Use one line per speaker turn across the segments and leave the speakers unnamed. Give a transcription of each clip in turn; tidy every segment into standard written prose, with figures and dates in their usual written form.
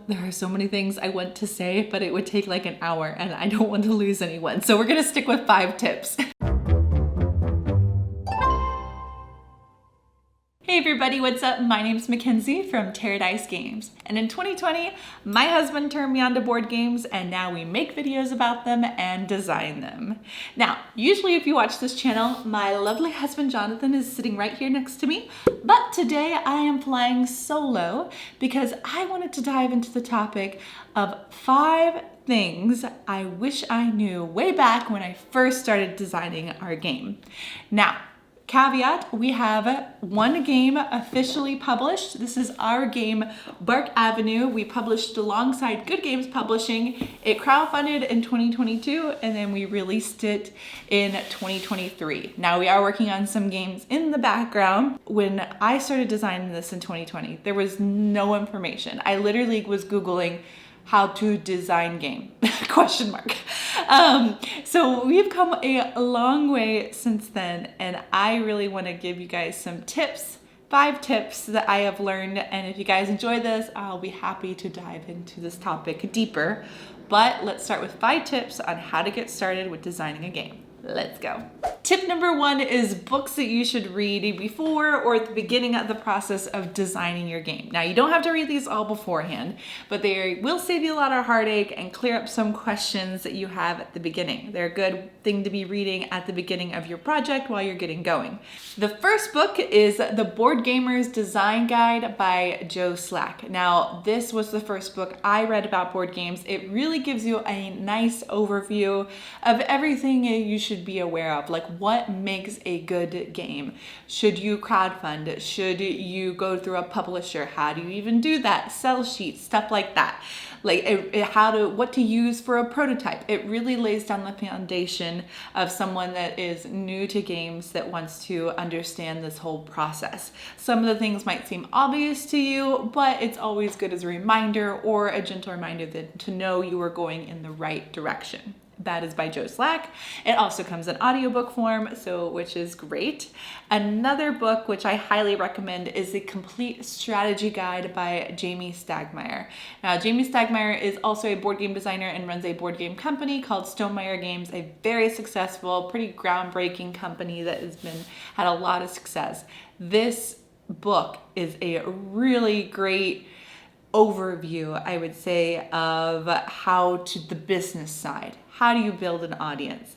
there are so many things I want to say, but it would take like an hour and I don't want to lose anyone. So we're gonna stick with 5 tips. Hey everybody, what's up? My name's Mackenzie from TerreDice Games. And in 2020, my husband turned me on to board games and now we make videos about them and design them. Now, usually if you watch this channel, my lovely husband Jonathan is sitting right here next to me. But today I am flying solo because I wanted to dive into the topic of 5 things I wish I knew way back when I first started designing our game. Now, caveat, we have 1 game officially published. This is our game, Bark Avenue. We published alongside Good Games Publishing. It crowdfunded in 2022 and then we released it in 2023. Now we are working on some games in the background. When I started designing this in 2020, there was no information. I literally was Googling how to design game, question mark. So we've come a long way since then, and I really want to give you guys some tips, 5 tips that I have learned, and if you guys enjoy this, I'll be happy to dive into this topic deeper. But let's start with 5 tips on how to get started with designing a game. Let's go. Tip number 1 is books that you should read before or at the beginning of the process of designing your game. Now, you don't have to read these all beforehand, but they will save you a lot of heartache and clear up some questions that you have at the beginning. They're a good thing to be reading at the beginning of your project while you're getting going. The first book is The Board Gamer's Design Guide by Joe Slack. Now, this was the first book I read about board games. It really gives you a nice overview of everything you should be aware of, like what makes a good game. Should you crowdfund? Should you go through a publisher? How do you even do that? Sell sheets, stuff like that. Like what to use for a prototype. It really lays down the foundation of someone that is new to games that wants to understand this whole process. Some of the things might seem obvious to you, but it's always good as a reminder or a gentle reminder to know you are going in the right direction. That is by Joe Slack. It also comes in audiobook form, which is great. Another book which I highly recommend is The Complete Strategy Guide by Jamie Stegmaier. Now, Jamie Stegmaier is also a board game designer and runs a board game company called Stonemaier Games, a very successful, pretty groundbreaking company that had a lot of success. This book is a really great overview, I would say, of the business side. How do you build an audience?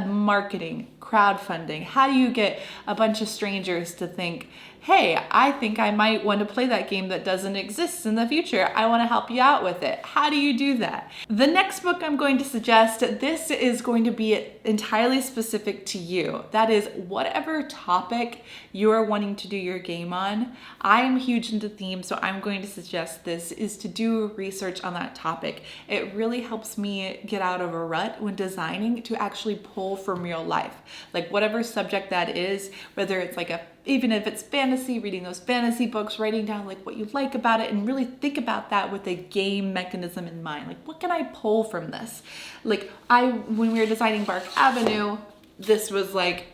Marketing, crowdfunding. How do you get a bunch of strangers to think, hey, I think I might want to play that game that doesn't exist in the future. I want to help you out with it. How do you do that? The next book I'm going to suggest, this is going to be entirely specific to you. That is whatever topic you are wanting to do your game on. I'm huge into themes, so I'm going to suggest this is to do research on that topic. It really helps me get out of a rut when designing to actually pull from real life. Like whatever subject that is, whether it's even if it's fantasy, reading those fantasy books, writing down like what you like about it, and really think about that with a game mechanism in mind. Like, what can I pull from this? Like when we were designing Bark Avenue, this was like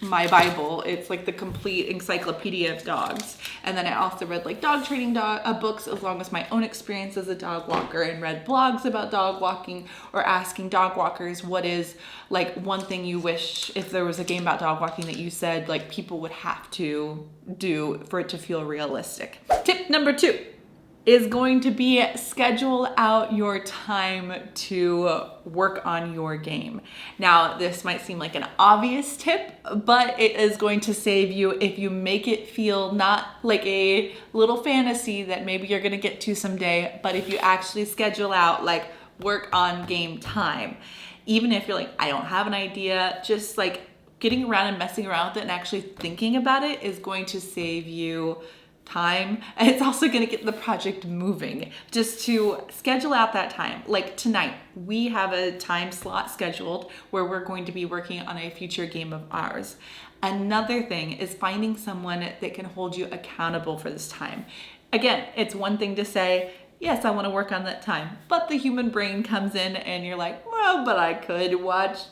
my Bible. It's like the complete encyclopedia of dogs. And then I also read like dog training books, as long as my own experience as a dog walker, and read blogs about dog walking or asking dog walkers what is like one thing you wish, if there was a game about dog walking that you said like people would have to do for it to feel realistic. Tip number 2 is going to be schedule out your time to work on your game. Now, this might seem like an obvious tip, but it is going to save you if you make it feel not like a little fantasy that maybe you're gonna get to someday, but if you actually schedule out like work on game time. Even if you're like, I don't have an idea, just like getting around and messing around with it and actually thinking about it is going to save you time, and it's also going to get the project moving. Just to schedule out that time. Like tonight, we have a time slot scheduled where we're going to be working on a future game of ours. Another thing is finding someone that can hold you accountable for this time. Again, it's one thing to say, yes, I want to work on that time, but the human brain comes in and you're like, well, camera, but I could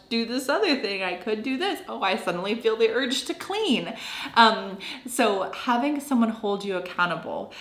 do this other thing. I could do this. Oh, I suddenly feel the urge to clean. So having someone hold you accountable.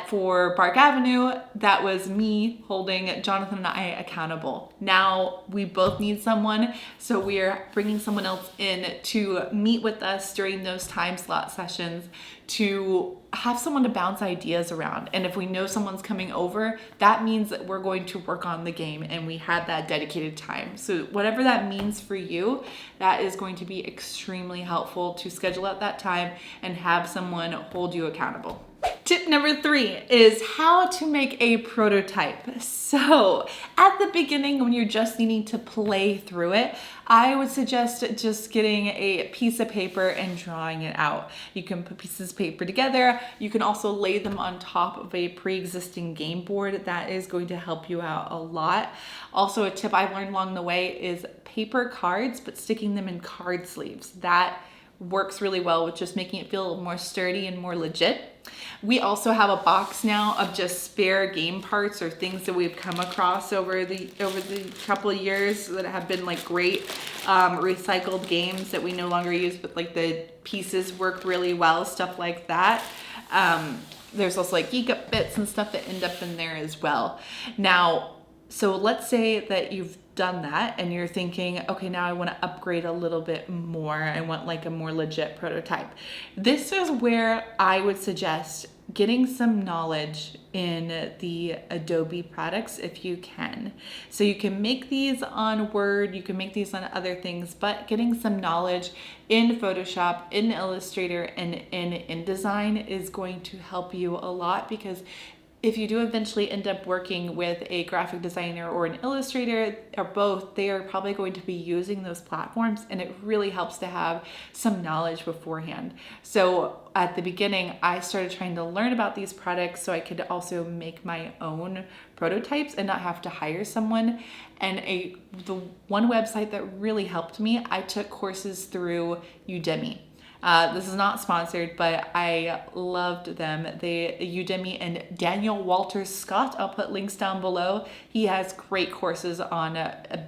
For Park Avenue, that was me holding Jonathan and I accountable. Now we both need someone, so we're bringing someone else in to meet with us during those time slot sessions to have someone to bounce ideas around. And if we know someone's coming over, that means that we're going to work on the game and we had that dedicated time. So whatever that means for you, that is going to be extremely helpful to schedule out that time and have someone hold you accountable. Tip number 3 is how to make a prototype. So at the beginning, when you're just needing to play through it, I would suggest just getting a piece of paper and drawing it out. You can put pieces of paper together. You can also lay them on top of a pre-existing game board. That is going to help you out a lot. Also, a tip I've learned along the way is paper cards, but sticking them in card sleeves. That works really well with just making it feel more sturdy and more legit. We also have a box now of just spare game parts or things that we've come across over the couple of years that have been like great recycled games that we no longer use, but like the pieces work really well, stuff like that. There's also like geek up bits and stuff that end up in there as well. Now, so let's say that you've done that and you're thinking, okay, now I want to upgrade a little bit more. I want like a more legit prototype. This is where I would suggest getting some knowledge in the Adobe products if you can. So you can make these on Word, you can make these on other things, but getting some knowledge in Photoshop, in Illustrator, and in InDesign is going to help you a lot, because if you do eventually end up working with a graphic designer or an illustrator or both, they are probably going to be using those platforms, and it really helps to have some knowledge beforehand. So at the beginning, I started trying to learn about these products so I could also make my own prototypes and not have to hire someone. And the one website that really helped me, I took courses through Udemy. This is not sponsored, but I loved them. Udemy and Daniel Walter Scott, I'll put links down below. He has great courses on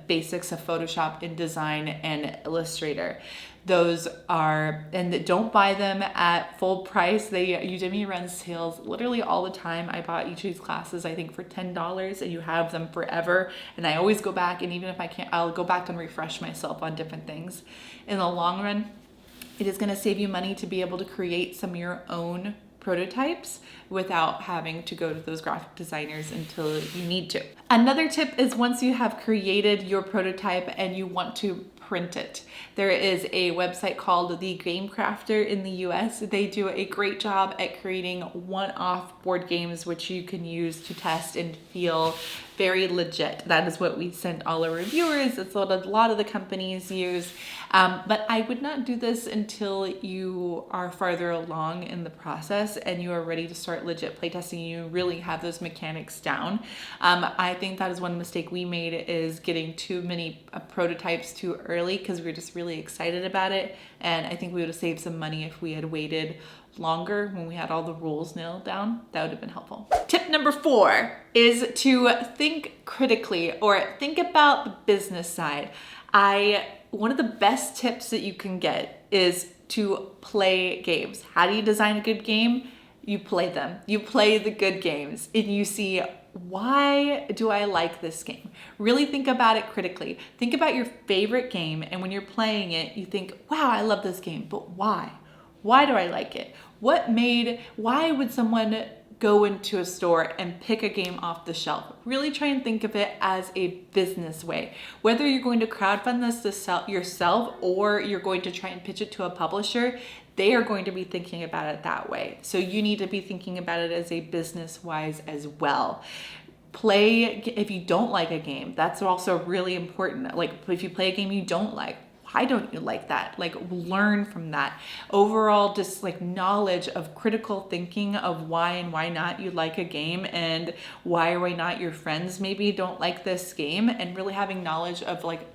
basics of Photoshop, InDesign, and Illustrator. Those are, and don't buy them at full price. Udemy runs sales literally all the time. I bought each of these classes, I think, for $10, and you have them forever. And I always go back, and even if I can't, I'll go back and refresh myself on different things. In the long run, it is going to save you money to be able to create some of your own prototypes without having to go to those graphic designers until you need to. Another tip is once you have created your prototype and you want to print it, there is a website called The Game Crafter in the US. They do a great job at creating one-off board games which you can use to test and feel very legit. That is what we send all our reviewers. It's what a lot of the companies use. But I would not do this until you are farther along in the process and you are ready to start legit playtesting. You really have those mechanics down. I think that is one mistake we made, is getting too many prototypes too early because we were just really excited about it. And I think we would have saved some money if we had waited longer when we had all the rules nailed down. That would have been helpful. Tip number 4 is to think critically, or think about the business side. One of the best tips that you can get is to play games. How do you design a good game? You play them. You play the good games and you see, why do I like this game? Really think about it critically. Think about your favorite game, and when you're playing it, you think, wow, I love this game, but why? Why do I like it? Why would someone go into a store and pick a game off the shelf? Really try and think of it as a business way. Whether you're going to crowdfund this to sell yourself or you're going to try and pitch it to a publisher, they are going to be thinking about it that way. So you need to be thinking about it as a business wise as well. If you don't like a game, that's also really important. Like if you play a game you don't like, why don't you like that? Like learn from that. Overall, just like knowledge of critical thinking of why and why not you like a game, and why or why not your friends maybe don't like this game, and really having knowledge of like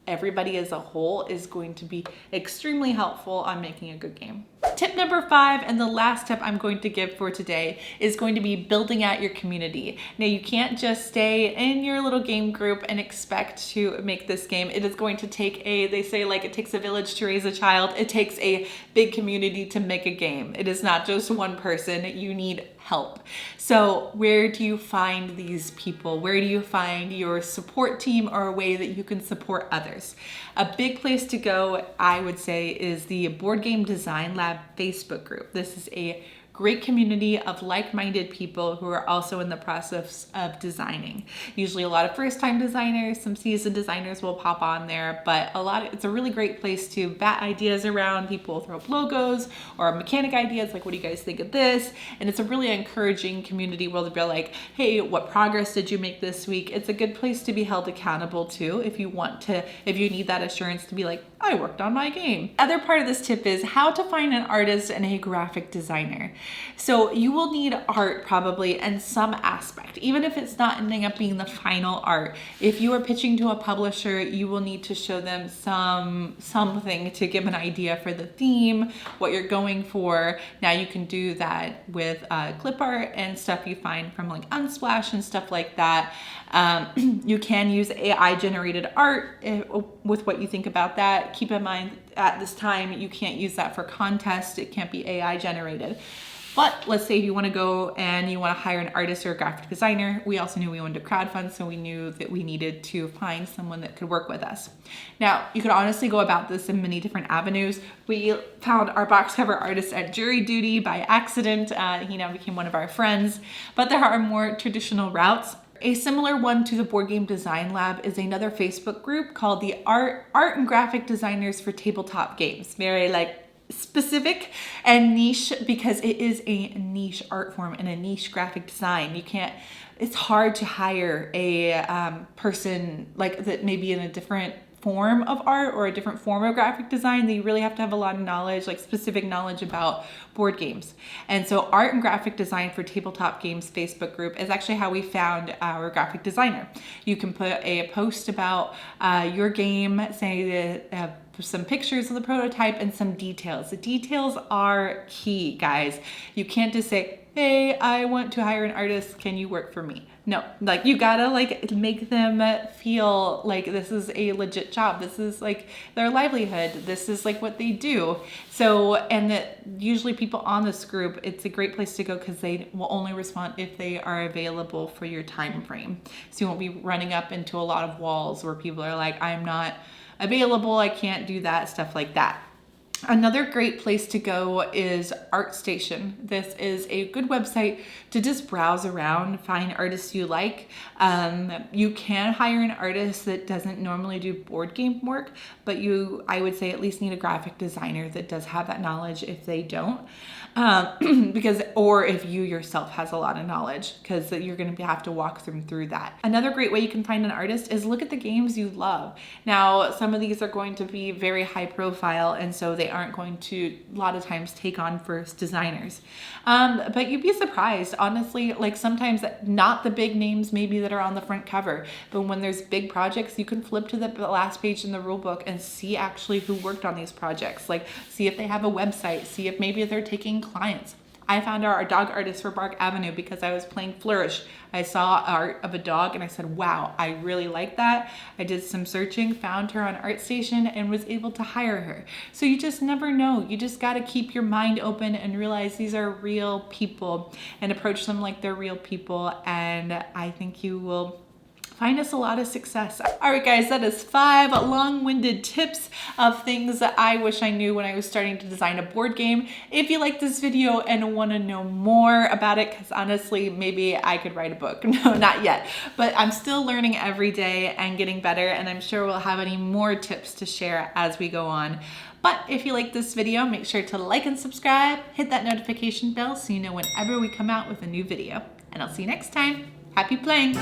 everybody as a whole is going to be extremely helpful on making a good game. Tip number 5, and the last tip I'm going to give for today, is going to be building out your community. Now, you can't just stay in your little game group and expect to make this game. It is going to take they say like it takes a village to raise a child. It takes a big community to make a game. It is not just one person. You need help. So where do you find these people? Where do you find your support team or a way that you can support others? A big place to go, I would say, is the Board Game Design Lab Facebook group. This is a great community of like-minded people who are also in the process of designing. Usually a lot of first-time designers, some seasoned designers will pop on there, but it's a really great place to bat ideas around. People throw up logos or mechanic ideas, like, what do you guys think of this? And it's a really encouraging community where they'll be like, hey, what progress did you make this week? It's a good place to be held accountable to if you need that assurance to be like, I worked on my game. Other part of this tip is how to find an artist and a graphic designer. So you will need art probably in some aspect, even if it's not ending up being the final art. If you are pitching to a publisher, you will need to show them something to give an idea for the theme, what you're going for. Now you can do that with clip art and stuff you find from like Unsplash and stuff like that. You can use AI generated art with what you think about that. Keep in mind at this time, you can't use that for contests. It can't be AI generated. But let's say you want to go and you want to hire an artist or a graphic designer. We also knew we wanted to crowdfund, so we knew that we needed to find someone that could work with us. Now, you could honestly go about this in many different avenues. We found our box cover artist at jury duty by accident. He now became one of our friends, but there are more traditional routes. A similar one to the Board Game Design Lab is another Facebook group called the Art and Graphic Designers for Tabletop Games. Very specific and niche, because it is a niche art form and a niche graphic design. It's hard to hire a person like that, maybe in a different form of art or a different form of graphic design. That you really have to have a lot of knowledge, like specific knowledge about board games. And so Art and Graphic Design for Tabletop Games Facebook group is actually how we found our graphic designer. You can put a post about your game, say that some pictures of the prototype and some details. The details are key, guys. You can't just say, hey, I want to hire an artist. Can you work for me? No, you gotta make them feel like this is a legit job. This is their livelihood. This is what they do. So, and that usually people on this group, it's a great place to go because they will only respond if they are available for your time frame. So you won't be running up into a lot of walls where people are like, I'm not available, I can't do that, stuff like that. Another great place to go is ArtStation. This is a good website to just browse around, find artists you like. You can hire an artist that doesn't normally do board game work, but I would say at least need a graphic designer that does have that knowledge if they don't. Or if you yourself has a lot of knowledge, because you're going to have to walk them through that. Another great way you can find an artist is look at the games you love. Now, some of these are going to be very high profile, and so they aren't going to a lot of times take on first designers. But you'd be surprised, honestly, sometimes not the big names maybe that are on the front cover, but when there's big projects, you can flip to the last page in the rule book and see actually who worked on these projects. See if they have a website, see if maybe they're taking clients. I found our dog artist for Bark Avenue because I was playing Flourish. I saw art of a dog and I said, wow, I really like that. I did some searching, found her on ArtStation, and was able to hire her. So you just never know. You just got to keep your mind open and realize these are real people and approach them like they're real people. And I think you will find us a lot of success. All right, guys, that is 5 long-winded tips of things that I wish I knew when I was starting to design a board game. If you like this video and want to know more about it, because honestly, maybe I could write a book. No, not yet. But I'm still learning every day and getting better, and I'm sure we'll have any more tips to share as we go on. But if you like this video, make sure to like and subscribe, hit that notification bell so you know whenever we come out with a new video. And I'll see you next time. Happy playing!